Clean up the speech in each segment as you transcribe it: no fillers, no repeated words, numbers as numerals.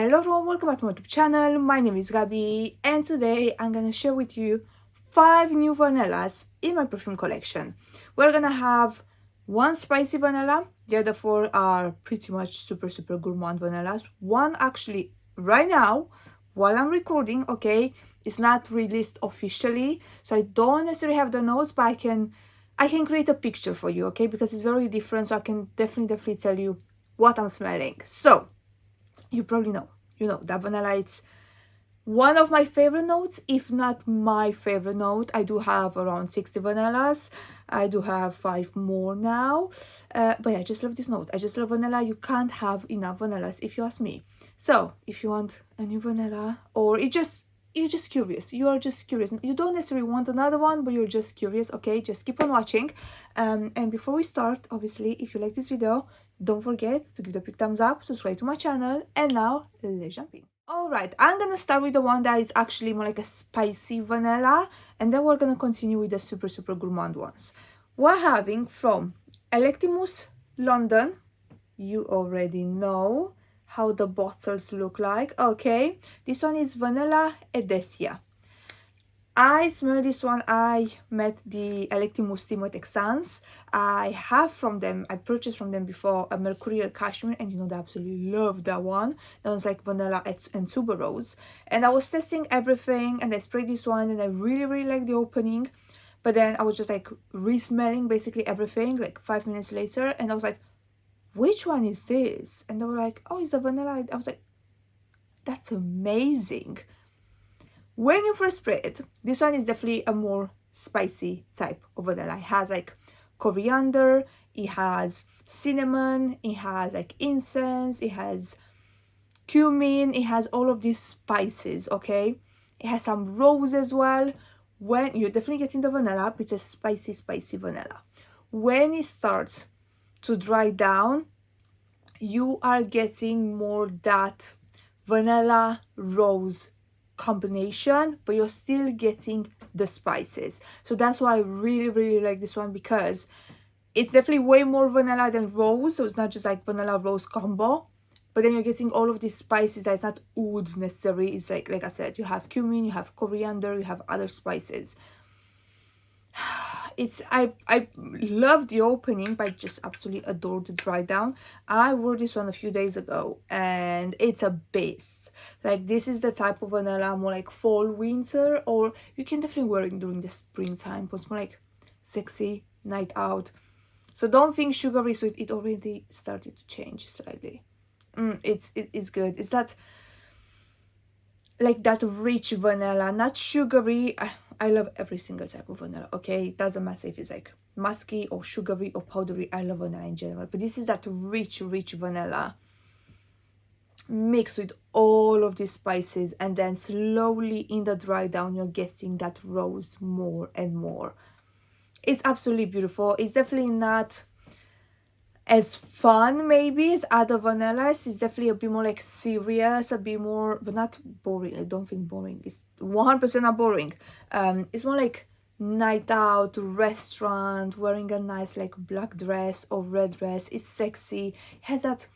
Hello everyone, welcome back to my YouTube channel. My name is Gabi and today I'm gonna share with you 5 new vanillas in my perfume collection. We're gonna have one spicy vanilla, the other 4 are pretty much super gourmand vanillas. One actually right now while I'm recording, okay, it's not released officially, so I don't necessarily have the notes, but I can create a picture for you, okay, because it's very different, so I can definitely tell you what I'm smelling. So you probably know, that vanilla, it's one of my favorite notes, if not my favorite note. I do have around 60 vanillas. I do have 5 more now, but yeah, I just love this note. I just love vanilla. You can't have enough vanillas if you ask me. So if you want a new vanilla, or you're just curious, you are just curious, you don't necessarily want another one, but you're just curious, okay, just keep on watching. And before we start, obviously, if you like this video, don't forget to give it a big thumbs up, subscribe to my channel, and now let's jump in. Alright, I'm gonna start with the one that is actually more like a spicy vanilla, and then we're gonna continue with the super gourmand ones. We're having from Electimuss London. You already know how the bottles look like, okay. This one is Vanilla Edesia. I smell this one. I met the Electimuss team at Essence. I have from them, I purchased from them before a Mercurial Cashmere, and they absolutely love that one. That was like vanilla and tuberose. And I was testing everything, and I sprayed this one, and I really like the opening. But then I was just like re-smelling basically everything like 5 minutes later, and I was like, which one is this? And they were like, oh, it's a vanilla. I was like, that's amazing. When you first spray it, this one is definitely a more spicy type of vanilla. It has like coriander, it has cinnamon, it has like incense, it has cumin, it has all of these spices, okay? It has some rose as well. When you're definitely getting the vanilla, it's a spicy vanilla. When it starts to dry down, you are getting more that vanilla rose combination, but you're still getting the spices. So that's why I really like this one, because it's definitely way more vanilla than rose, so it's not just like vanilla rose combo, but then you're getting all of these spices that's not oud necessarily. It's like I said, you have cumin, you have coriander, you have other spices. I love the opening, but I just absolutely adore the dry down. I wore this one a few days ago and it's a beast. Like, this is the type of vanilla more like fall winter, or you can definitely wear it during the springtime, but it's more like sexy night out. So don't think sugary, so it already started to change slightly. It's good. It's that like that rich vanilla, not sugary. I love every single type of vanilla, okay? It doesn't matter if it's like musky or sugary or powdery. I love vanilla in general, but this is that rich vanilla mixed with all of these spices, and then slowly in the dry down you're getting that rose more and more. It's absolutely beautiful. It's definitely not as fun maybe as other vanillas. It's definitely a bit more like serious, a bit more, but not boring. I don't think boring. It's 100% not boring. It's more like night out, restaurant, wearing a nice like black dress or red dress. It's sexy. It has that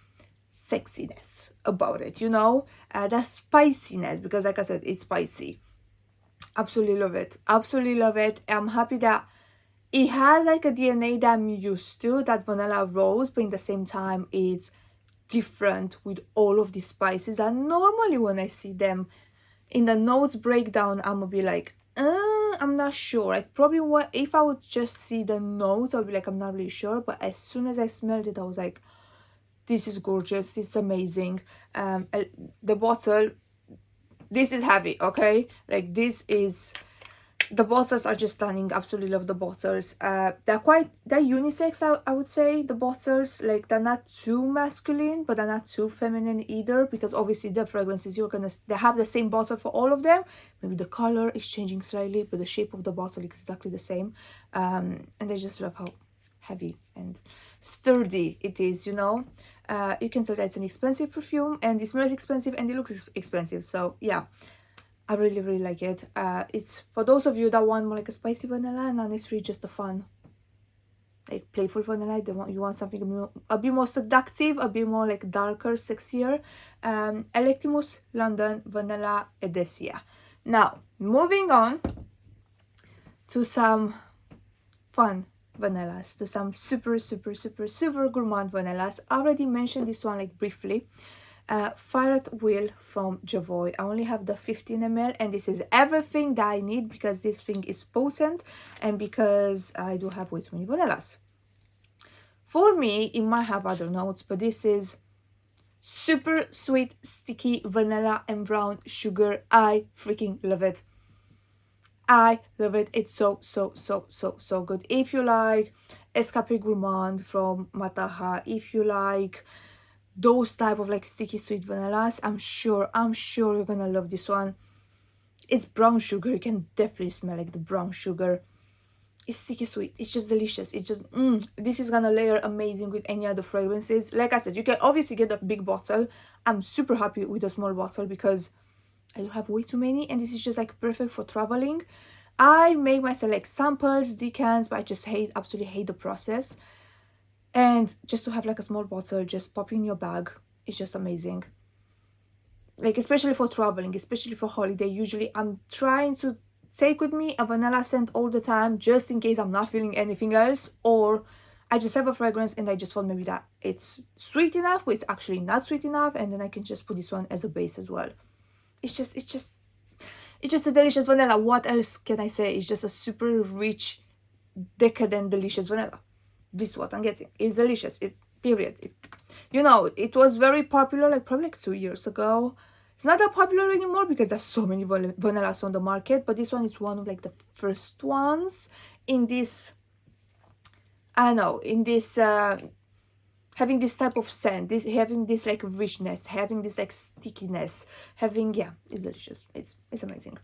sexiness about it, that spiciness, because like I said, it's spicy. Absolutely love it. Absolutely love it. I'm happy that it has like a DNA that I'm used to, that vanilla rose, but in the same time it's different with all of these spices. And normally when I see them in the notes breakdown, I'm gonna be like, I'm not sure. Like, probably if I would just see the notes, I would be like, I'm not really sure. But as soon as I smelled it, I was like, this is gorgeous, this is amazing. The bottle, this is heavy, okay? Like, this is, the bottles are just stunning. Absolutely love the bottles. They're unisex, I would say. The bottles, like, they're not too masculine, but they're not too feminine either, because obviously the fragrances they have the same bottle for all of them. Maybe the color is changing slightly, but the shape of the bottle is exactly the same. And I just love how heavy and sturdy it is. You can tell that it's an expensive perfume, and it smells expensive and it looks expensive. So yeah, I really like it. It's for those of you that want more like a spicy vanilla, not necessarily just a fun like playful vanilla, you want something a bit more seductive, a bit more like darker, sexier. Electimuss London Vanilla Edesia. Now, moving on to some fun vanillas, to some super gourmand vanillas. I already mentioned this one like briefly. Fire at Will from Jovoy. I only have the 15 ml and this is everything that I need because this thing is potent and because I do have way too many vanillas. For me, it might have other notes, but this is super sweet, sticky vanilla and brown sugar. I freaking love it. I love it. It's so good. If you like Escape Gourmand from Mataha, if you like those type of like sticky sweet vanillas, I'm sure you're gonna love this one. It's brown sugar. You can definitely smell like the brown sugar. It's sticky sweet. It's just delicious. It's just this is gonna layer amazing with any other fragrances. Like I said, you can obviously get a big bottle. I'm super happy with a small bottle because I do have way too many and this is just like perfect for traveling. I make myself like samples, decants, but I just absolutely hate the process. And just to have like a small bottle, just pop in your bag, it's just amazing. Like especially for traveling, especially for holiday, usually I'm trying to take with me a vanilla scent all the time, just in case I'm not feeling anything else, or I just have a fragrance and I just thought maybe that it's sweet enough, but it's actually not sweet enough, and then I can just put this one as a base as well. It's just a delicious vanilla. What else can I say? It's just a super rich, decadent, delicious vanilla. This is what I'm getting. It's delicious. It's period. You know, it was very popular like probably like 2 years ago. It's not that popular anymore because there's so many vanillas on the market, but this one is one of like the first ones in this, I don't know, in this having this type of scent, having this like richness, having this like stickiness, it's delicious. It's amazing.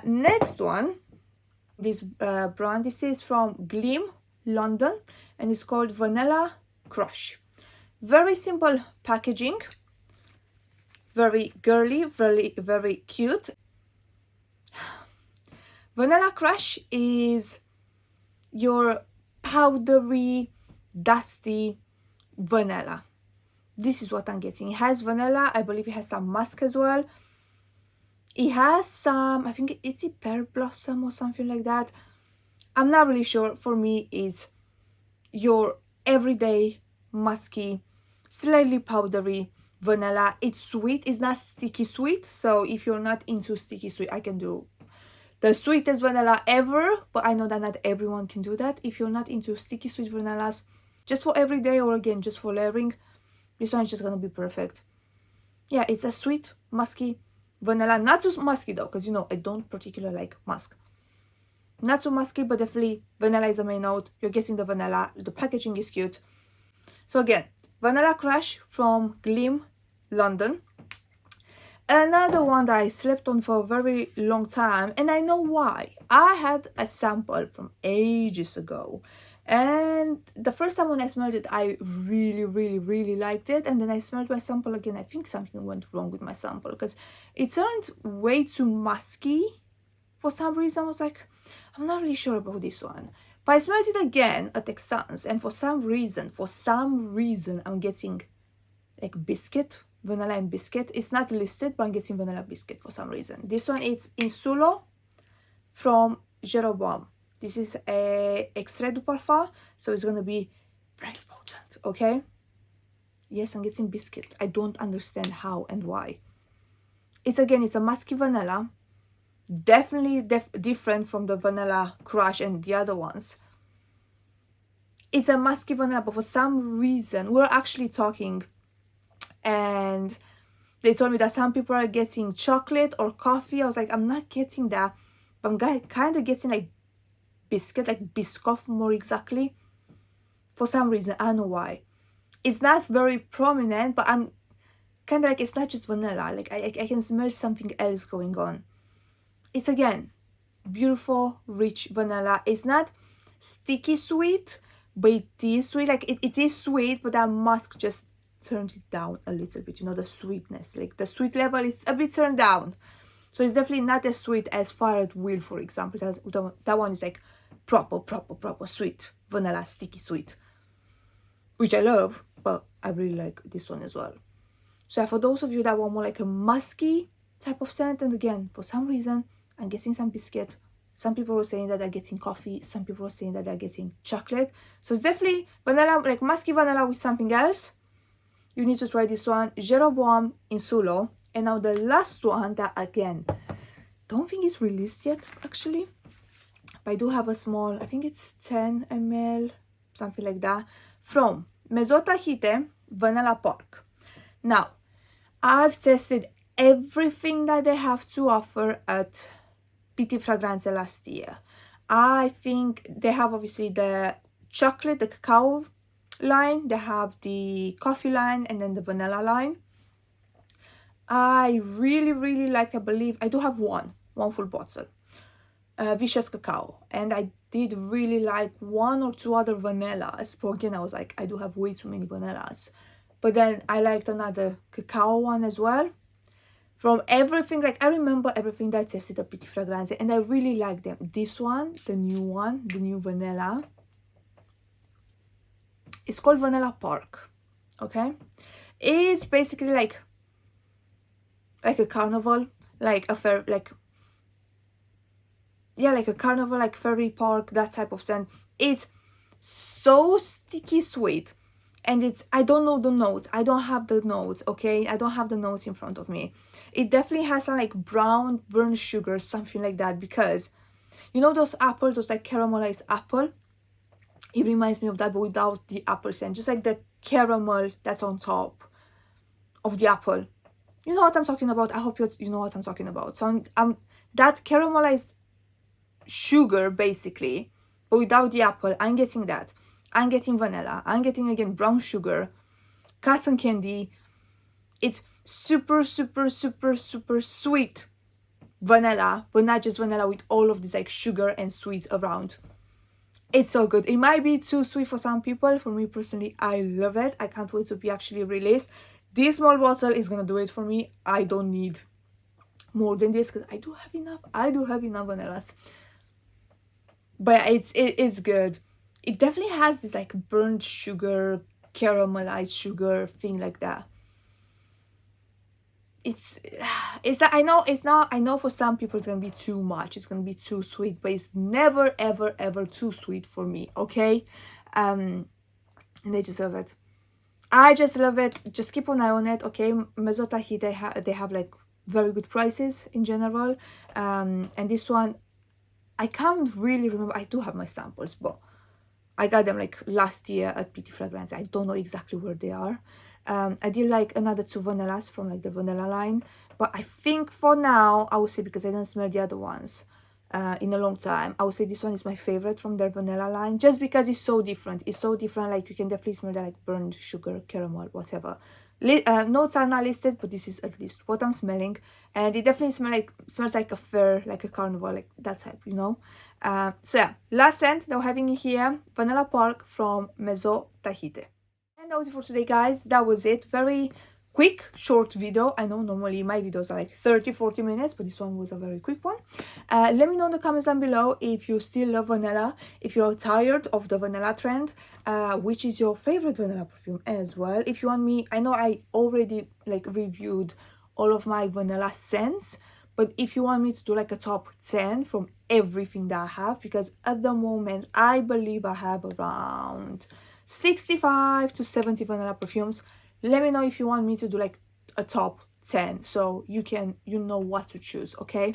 Next one, this brand, this is from Gleam, London, and it's called Vanilla Crush. Very simple packaging, very girly, very cute. Vanilla Crush is your powdery, dusty vanilla. This is what I'm getting. It has vanilla. I believe it has some musk as well. It has some, I think it's a pear blossom or something like that. I'm not really sure. For me, it's your everyday musky, slightly powdery vanilla. It's sweet. It's not sticky sweet. So if you're not into sticky sweet, I can do the sweetest vanilla ever, but I know that not everyone can do that. If you're not into sticky sweet vanillas, just for everyday or again just for layering, this one is just gonna be perfect. Yeah, it's a sweet, musky vanilla. Not too musky though, because you know I don't particularly like musk. Not so musky, but definitely vanilla is a main note. You're getting the vanilla. The packaging is cute. So again, Vanilla Crush from Gleam, London. Another one that I slept on for a very long time, and I know why. I had a sample from ages ago, and the first time when I smelled it, I really liked it, and then I smelled my sample again. I think something went wrong with my sample because it turned way too musky for some reason. I was like, I'm not really sure about this one. But I smelled it again at Texans, and for some reason, I'm getting like Biscuit, vanilla and Biscuit. It's not listed, but I'm getting vanilla Biscuit for some reason. This one is Insulo from Jeroboam. This is a extrait du parfum, so it's gonna be very potent, okay? Yes, I'm getting Biscuit. I don't understand how and why. It's a musky vanilla. Definitely different from the Vanilla Crush and the other ones. It's a musky vanilla, but for some reason, we're actually talking, and they told me that some people are getting chocolate or coffee. I was like, I'm not getting that, but I'm kind of getting like Biscuit, like Biscoff more exactly. For some reason, I don't know why. It's not very prominent, but I'm kind of like, it's not just vanilla. Like I can smell something else going on. It's again beautiful, rich vanilla. It's not sticky sweet, but it is sweet. Like it is sweet, but that musk just turned it down a little bit. You know, the sweetness, like the sweet level, it's a bit turned down. So it's definitely not as sweet as Fire at Will, for example. That one is like proper sweet vanilla sticky sweet, which I love, but I really like this one as well. So yeah, for those of you that want more like a musky type of scent, and again, for some reason, I'm getting some biscuit. Some people are saying that they're getting coffee. Some people are saying that they're getting chocolate. So it's definitely vanilla, like musky vanilla with something else. You need to try this one, Jeroboam Insulo. And now the last one that, again, don't think it's released yet, actually. But I do have a small, I think it's 10 ml, something like that, from Maison Tahite Vanilla Pork. Now, I've tested everything that they have to offer at Petit Fragranze last year. I think they have obviously the chocolate, the cacao line, they have the coffee line, and then the vanilla line. I really like, I believe, I do have one full bottle, Vicious Cacao, and I did really like 1 or 2 other vanillas, but again, I was like, I do have way too many vanillas. But then I liked another cacao one as well. From everything, like I remember everything that I tested at Petit Fragranze, and I really like them. This one, the new vanilla, it's called Vanilla Pork, okay? It's basically like a carnival, like a fair, like, yeah, like a carnival, like fairy park, that type of scent. It's so sticky sweet, and it's, I don't know the notes, I don't have the notes, okay? I don't have the notes in front of me. It definitely has some like brown burnt sugar, something like that, because you know those apples, those like caramelized apple, it reminds me of that, but without the apple scent, just like the caramel that's on top of the apple. You know what I'm talking about. I hope you know what I'm talking about. So that caramelized sugar basically, but without the apple, I'm getting that. I'm getting vanilla, I'm getting again brown sugar, cotton candy. It's super sweet vanilla, but not just vanilla, with all of this like sugar and sweets around. It's so good. It might be too sweet for some people. For me personally, I love it. I can't wait to be actually released. This small bottle is gonna do it for me. I don't need more than this because I do have enough vanillas. But it's good. It definitely has this like burnt sugar, caramelized sugar thing like that. It's that I know it's not, I know for some people it's gonna be too much, it's gonna be too sweet, but it's never ever too sweet for me, okay? And I just love it. I just love it. Just keep an eye on it, okay? Maison Tahite, they have like very good prices in general, and this one I can't really remember. I do have my samples, but I got them like last year at Petit Fragranze. I don't know exactly where they are. I did like another 2 vanillas from like the vanilla line, but I think for now I would say, because I didn't smell the other ones in a long time, I would say this one is my favorite from their vanilla line, just because it's so different. It's so different, like you can definitely smell the like burnt sugar, caramel, whatever. Notes are not listed, but this is at least what I'm smelling, and it definitely smells like a fair, like a carnival, like that type, you know. So yeah, last scent that we're having here, Vanilla Pork from Maison Tahite. And that was it for today, guys. That was it. Very quick, short video. I know normally my videos are like 30-40 minutes, but this one was a very quick one. Let me know in the comments down below if you still love vanilla, if you're tired of the vanilla trend, which is your favorite vanilla perfume as well. If you want me, I know I already like reviewed all of my vanilla scents, but if you want me to do like a top 10 from everything that I have, because at the moment I believe I have around 65 to 70 vanilla perfumes. Let me know if you want me to do like a top 10, so you know what to choose, okay?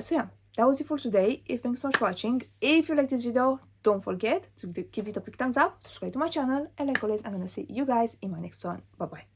So yeah, that was it for today. Thanks so much for watching. If you like this video, don't forget to give it a big thumbs up, subscribe to my channel, and like always, I'm gonna see you guys in my next one. Bye bye.